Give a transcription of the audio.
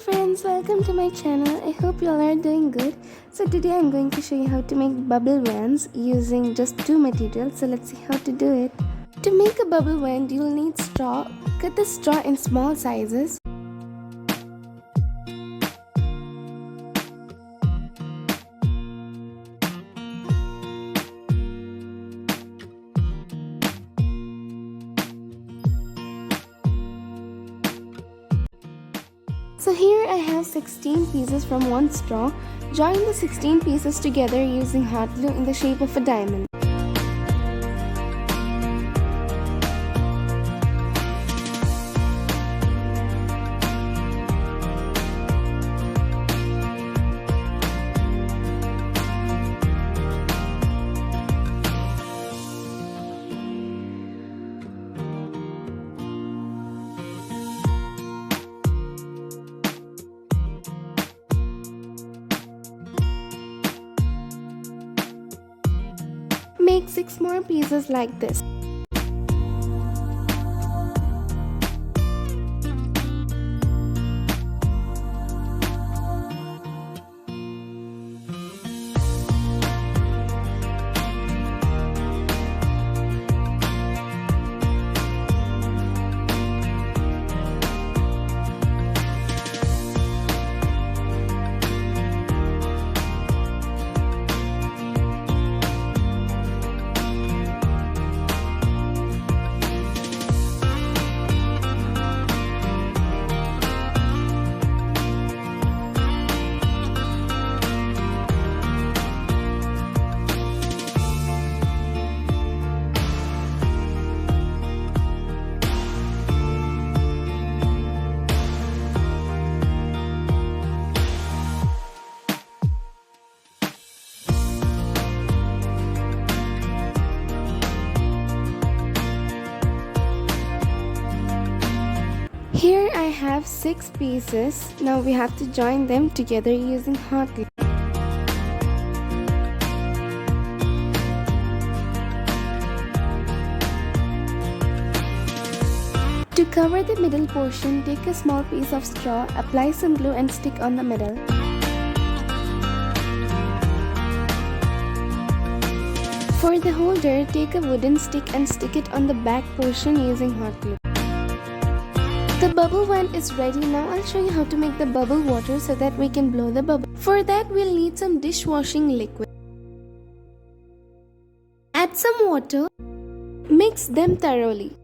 friends, welcome to my channel. I hope you all are doing good. So today I'm going to show you how to make bubble wands using just two materials. So let's see how to do it. To make a bubble wand, you'll need straw. Cut the straw in small sizes. So here I have 16 pieces from one straw. Join the 16 pieces together using hot glue in the shape of a diamond. Make 6 more pieces like this. Here I have 6 pieces. Now we have to join them together using hot glue. To cover the middle portion, take a small piece of straw, apply some glue and stick on the middle. For the holder, take a wooden stick and stick it on the back portion using hot glue. The bubble wand is ready. Now I'll show you how to make the bubble water so that we can blow the bubble. For that we'll need some dishwashing liquid. Add some water. Mix them thoroughly.